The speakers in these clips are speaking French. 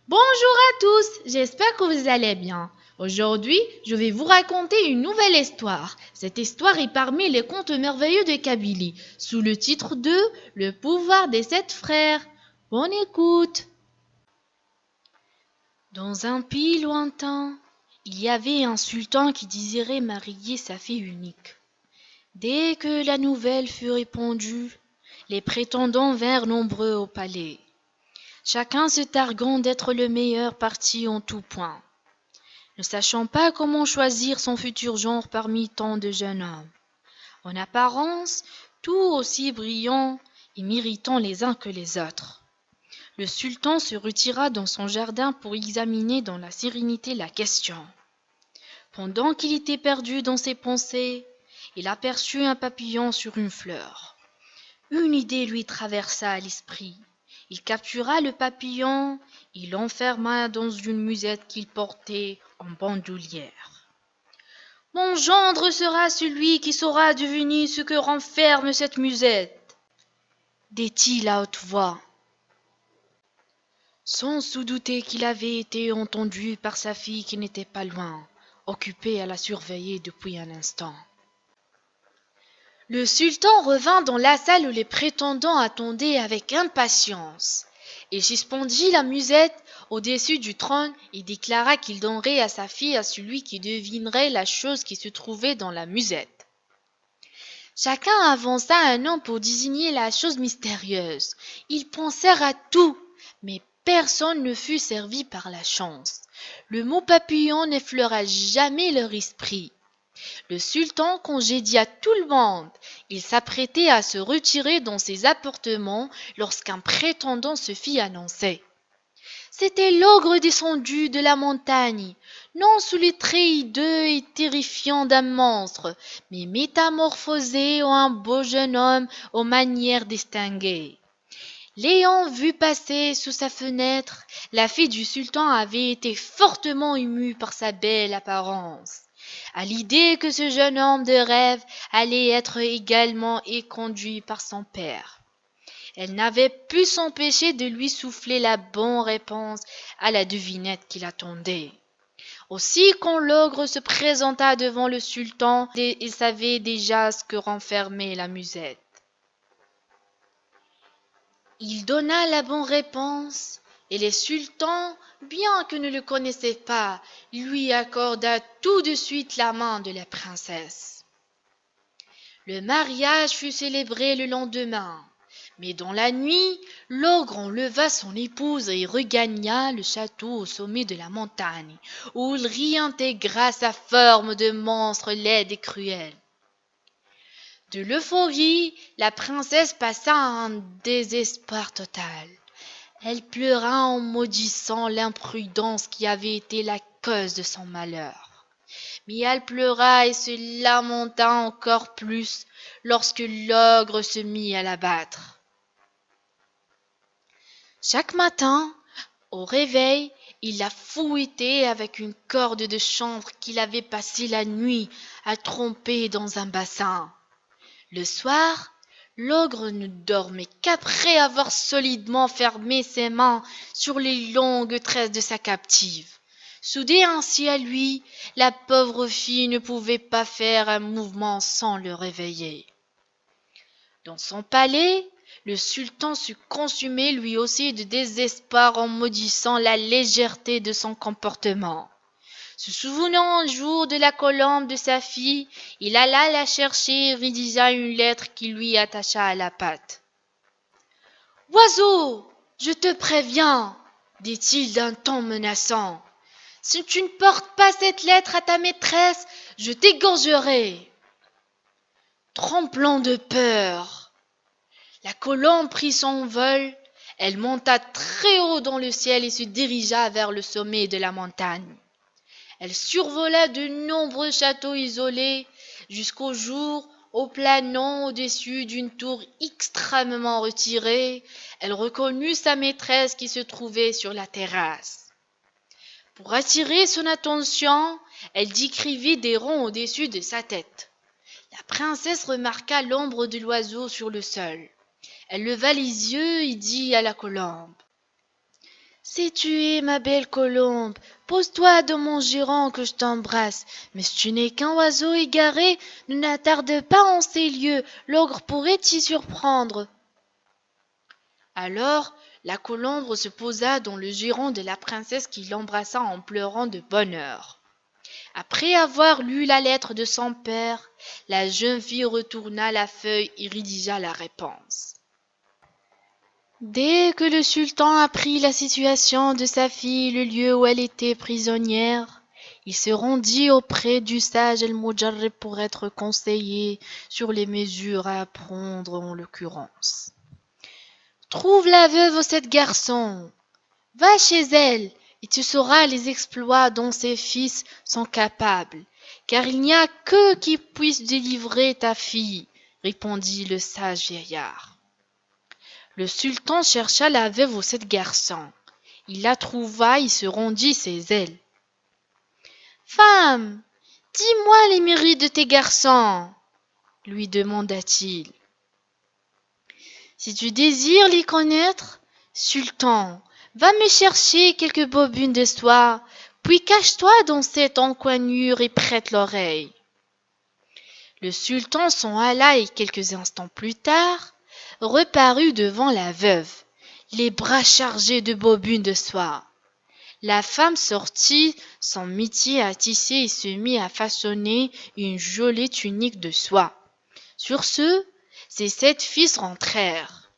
Bonjour à tous, j'espère que vous allez bien. Aujourd'hui, je vais vous raconter une nouvelle histoire. Cette histoire est parmi les contes merveilleux de Kabylie, sous le titre de Le pouvoir des 7 frères. Bonne écoute. Dans un pays lointain, il y avait un sultan qui désirait marier sa fille unique. Dès que la nouvelle fut répandue, les prétendants vinrent nombreux au palais, chacun se targuant d'être le meilleur parti en tout point, ne sachant pas comment choisir son futur genre parmi tant de jeunes hommes, en apparence tous aussi brillants et méritants les uns que les autres. Le sultan se retira dans son jardin pour examiner dans la sérénité la question. Pendant qu'il était perdu dans ses pensées, il aperçut un papillon sur une fleur. Une idée lui traversa l'esprit. Il captura le papillon et l'enferma dans une musette qu'il portait en bandoulière. « Mon gendre sera celui qui saura deviner ce que renferme cette musette, » dit-il à haute voix, sans se douter qu'il avait été entendu par sa fille qui n'était pas loin, occupée à la surveiller depuis un instant. Le sultan revint dans la salle où les prétendants attendaient avec impatience. Il suspendit la musette au-dessus du trône et déclara qu'il donnerait à sa fille à celui qui devinerait la chose qui se trouvait dans la musette. Chacun avança un nom pour désigner la chose mystérieuse. Ils pensèrent à tout, mais personne ne fut servi par la chance. Le mot papillon n'effleura jamais leur esprit. Le sultan congédia tout le monde. Il s'apprêtait à se retirer dans ses appartements lorsqu'un prétendant se fit annoncer. C'était l'ogre descendu de la montagne, non sous les traits hideux et terrifiants d'un monstre, mais métamorphosé en un beau jeune homme aux manières distinguées. L'ayant vu passer sous sa fenêtre, la fille du sultan avait été fortement émue par sa belle apparence. À l'idée que ce jeune homme de rêve allait être également éconduit par son père, elle n'avait pu s'empêcher de lui souffler la bonne réponse à la devinette qui l'attendait. Aussi, quand l'ogre se présenta devant le sultan, il savait déjà ce que renfermait la musette. Il donna la bonne réponse, et le sultan, bien que ne le connaissait pas, lui accorda tout de suite la main de la princesse. Le mariage fut célébré le lendemain, mais dans la nuit, l'ogre enleva son épouse et regagna le château au sommet de la montagne, où il réintégra sa forme de monstre laid et cruel. De l'euphorie, la princesse passa à un désespoir total. Elle pleura en maudissant l'imprudence qui avait été la cause de son malheur. Mais elle pleura et se lamenta encore plus lorsque l'ogre se mit à la battre. Chaque matin, au réveil, il la fouettait avec une corde de chanvre qu'il avait passé la nuit à tremper dans un bassin. Le soir, l'ogre ne dormait qu'après avoir solidement fermé ses mains sur les longues tresses de sa captive. Soudée ainsi à lui, la pauvre fille ne pouvait pas faire un mouvement sans le réveiller. Dans son palais, le sultan se consumait lui aussi de désespoir en maudissant la légèreté de son comportement. Se souvenant un jour de la colombe de sa fille, il alla la chercher et rédigea une lettre qu'il lui attacha à la patte. « Oiseau, je te préviens, dit-il d'un ton menaçant. Si tu ne portes pas cette lettre à ta maîtresse, je t'égorgerai. » Tremblant de peur, la colombe prit son vol. Elle monta très haut dans le ciel et se dirigea vers le sommet de la montagne. Elle survola de nombreux châteaux isolés jusqu'au jour où, planant au-dessus d'une tour extrêmement retirée, elle reconnut sa maîtresse qui se trouvait sur la terrasse. Pour attirer son attention, elle décrivit des ronds au-dessus de sa tête. La princesse remarqua l'ombre de l'oiseau sur le sol. Elle leva les yeux et dit à la colombe: « Si tu es ma belle colombe, pose-toi dans mon giron que je t'embrasse. Mais si tu n'es qu'un oiseau égaré, ne n'attarde pas en ces lieux, l'ogre pourrait t'y surprendre. Alors la colombe se posa dans le giron de la princesse qui l'embrassa en pleurant de bonheur. Après avoir lu la lettre de son père, la jeune fille retourna la feuille et rédigea la réponse. Dès que le sultan apprit la situation de sa fille, le lieu où elle était prisonnière, il se rendit auprès du sage El-Mujarrib pour être conseillé sur les mesures à prendre en l'occurrence. Trouve la veuve de cet garçon, va chez elle, et tu sauras les exploits dont ses fils sont capables, car il n'y a qu'eux qui puissent délivrer ta fille, répondit le sage vieillard. Le sultan chercha la veuve aux 7 garçons. Il la trouva et se rendit chez elle. Femme, dis-moi les mérites de tes garçons, lui demanda-t-il. Si tu désires les connaître, sultan, va me chercher quelques bobines de soie, puis cache-toi dans cette encoignure et prête l'oreille. Le sultan s'en alla et quelques instants plus tard, reparut devant la veuve, les bras chargés de bobines de soie. La femme sortit son métier à tisser et se mit à façonner une jolie tunique de soie. Sur ce, ses 7 fils rentrèrent.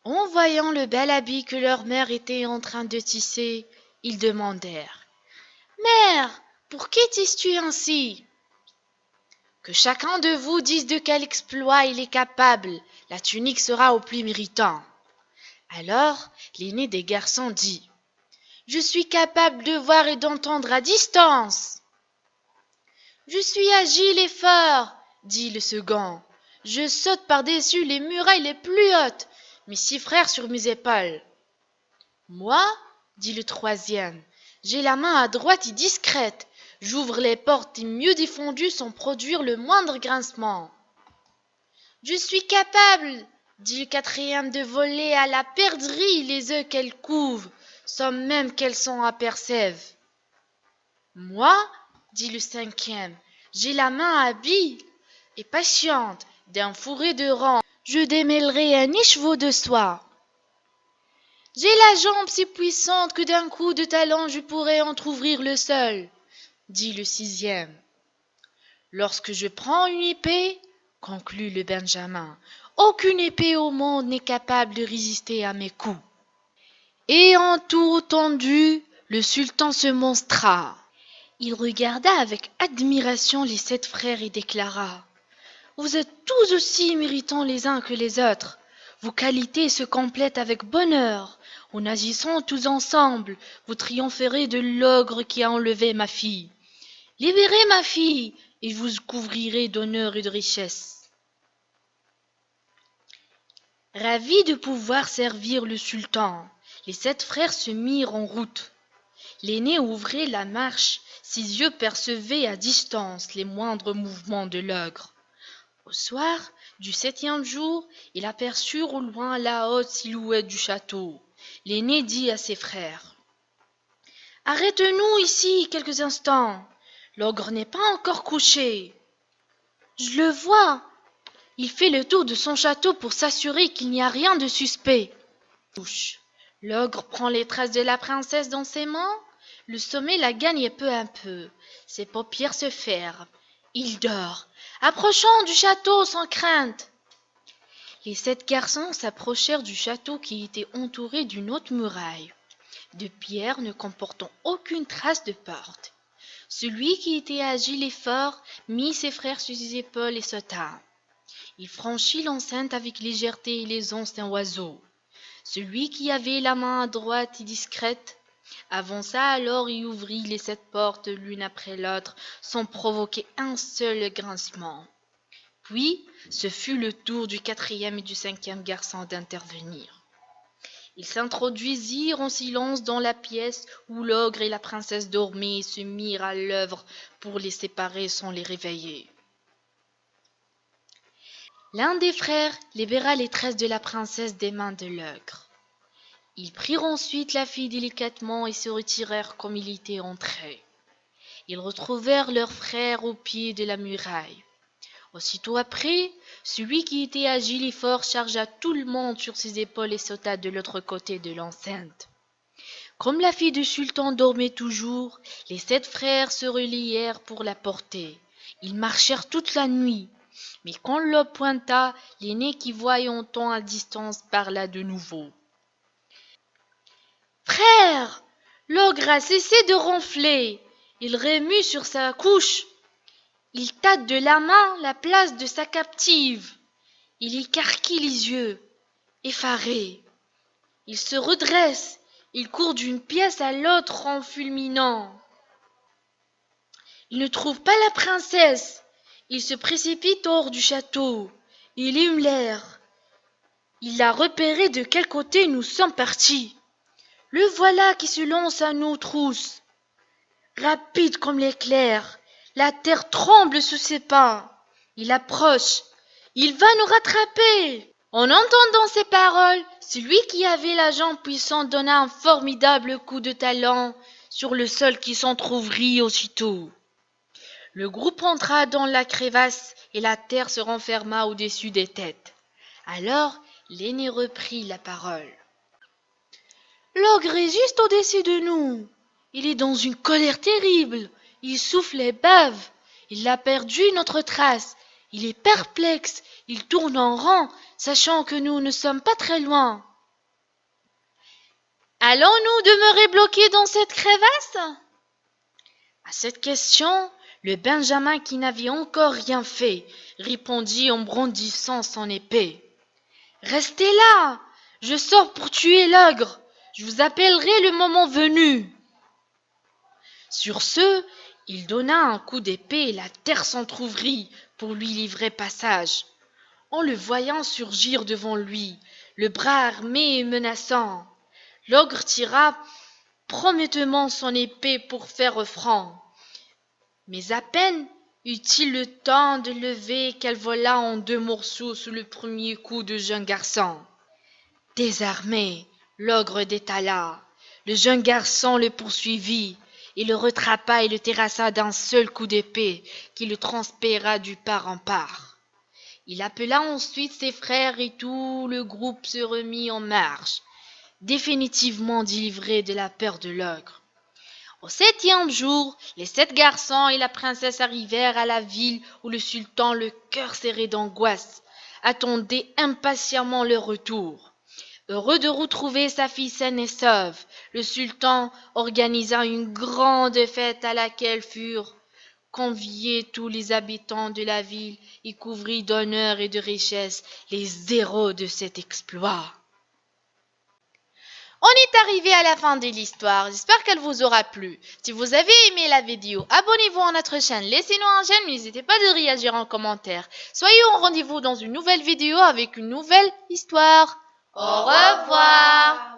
En voyant le bel habit que leur mère était en train de tisser, ils demandèrent « Mère, pour qui tisses-tu ainsi ?» Que chacun de vous dise de quel exploit il est capable, la tunique sera au plus méritant. Alors l'aîné des garçons dit « Je suis capable de voir et d'entendre à distance. » « Je suis agile et fort, dit le second. Je saute par-dessus les murailles les plus hautes, mes 6 frères sur mes épaules. Moi, dit le troisième, j'ai la main à droite et discrète. J'ouvre les portes mieux défendues sans produire le moindre grincement. Je suis capable, dit le quatrième, de voler à la perdrix les œufs qu'elles couvent, sans même qu'elles s'en aperçèvent. Moi, dit le cinquième, j'ai la main habile et patiente, d'un fourré de rang, je démêlerai un écheveau de soie. J'ai la jambe si puissante que d'un coup de talon je pourrais entr'ouvrir le sol, dit le sixième. Lorsque je prends une épée, conclut le benjamin, aucune épée au monde n'est capable de résister à mes coups. Ayant tout entendu, le sultan se monstra. Il regarda avec admiration les 7 frères et déclara « Vous êtes tous aussi méritants les uns que les autres. Vos qualités se complètent avec bonheur. En agissant tous ensemble, vous triompherez de l'ogre qui a enlevé ma fille. Libérez ma fille, et je vous couvrirai d'honneur et de richesse. » Ravis de pouvoir servir le sultan, les 7 frères se mirent en route. L'aîné ouvrait la marche, ses yeux percevaient à distance les moindres mouvements de l'ogre. Au soir du 7e jour, il aperçut au loin la haute silhouette du château. L'aîné dit à ses frères « Arrête-nous ici quelques instants. L'ogre n'est pas encore couché. »« Je le vois. Il fait le tour de son château pour s'assurer qu'il n'y a rien de suspect. » L'ogre prend les traces de la princesse dans ses mains. Le sommeil la gagne peu à peu. Ses paupières se ferment. Il dort. Approchons du château sans crainte. Les 7 garçons s'approchèrent du château qui était entouré d'une haute muraille, de pierre ne comportant aucune trace de porte. Celui qui était agile et fort mit ses frères sur ses épaules et sauta. Il franchit l'enceinte avec légèreté et l'aisance d'un oiseau. Celui qui avait la main à droite et discrète avança alors et ouvrit les 7 portes l'une après l'autre sans provoquer un seul grincement. Puis ce fut le tour du 4e et du 5e garçon d'intervenir. Ils s'introduisirent en silence dans la pièce où l'ogre et la princesse dormaient et se mirent à l'œuvre pour les séparer sans les réveiller. L'un des frères libéra les tresses de la princesse des mains de l'ogre. Ils prirent ensuite la fille délicatement et se retirèrent comme ils étaient entrés. Ils retrouvèrent leur frère au pied de la muraille. Aussitôt après, celui qui était agile et fort chargea tout le monde sur ses épaules et sauta de l'autre côté de l'enceinte. Comme la fille du sultan dormait toujours, les 7 frères se relièrent pour la porter. Ils marchèrent toute la nuit, mais quand l'aube pointa, l'aîné qui voyait en temps à distance parla de nouveau. « Frère, l'ogre a cessé de ronfler. Il remue sur sa couche. Il tâte de la main la place de sa captive. Il écarquille les yeux, effaré. Il se redresse. Il court d'une pièce à l'autre en fulminant. Il ne trouve pas la princesse. Il se précipite hors du château. Il hume l'air. Il l'a repéré de quel côté nous sommes partis. Le voilà qui se lance à nos trousses. Rapide comme l'éclair, la terre tremble sous ses pas. Il approche. Il va nous rattraper. En entendant ces paroles, celui qui avait la jambe puissante donna un formidable coup de talon sur le sol qui s'entr'ouvrit aussitôt. Le groupe entra dans la crevasse et la terre se renferma au-dessus des têtes. Alors l'aîné reprit la parole. « L'ogre est juste au-dessus de nous. Il est dans une colère terrible. Il souffle et bave. Il a perdu notre trace. Il est perplexe. Il tourne en rond, sachant que nous ne sommes pas très loin. Allons-nous demeurer bloqués dans cette crevasse ?» À cette question, le Benjamin, qui n'avait encore rien fait, répondit en brandissant son épée. « Restez là. Je sors pour tuer l'ogre. Je vous appellerai le moment venu. » Sur ce, il donna un coup d'épée et la terre s'entr'ouvrit pour lui livrer passage. En le voyant surgir devant lui, le bras armé et menaçant, l'ogre tira promptement son épée pour faire front. Mais à peine eut-il le temps de lever qu'elle vola en 2 morceaux sous le premier coup du jeune garçon. Désarmé, l'ogre détala. Le jeune garçon le poursuivit. Il le rattrapa et le terrassa d'un seul coup d'épée qui le transpéra du part en part. Il appela ensuite ses frères et tout le groupe se remit en marche, définitivement délivré de la peur de l'ogre. Au 7e jour, les 7 garçons et la princesse arrivèrent à la ville où le sultan, le cœur serré d'angoisse, attendait impatiemment leur retour. Heureux de retrouver sa fille saine et sauve, le sultan organisa une grande fête à laquelle furent conviés tous les habitants de la ville et couvrit d'honneur et de richesse les héros de cet exploit. On est arrivé à la fin de l'histoire, j'espère qu'elle vous aura plu. Si vous avez aimé la vidéo, abonnez-vous à notre chaîne, laissez-nous un j'aime, n'hésitez pas de réagir en commentaire. Soyez au rendez-vous dans une nouvelle vidéo avec une nouvelle histoire. Au revoir.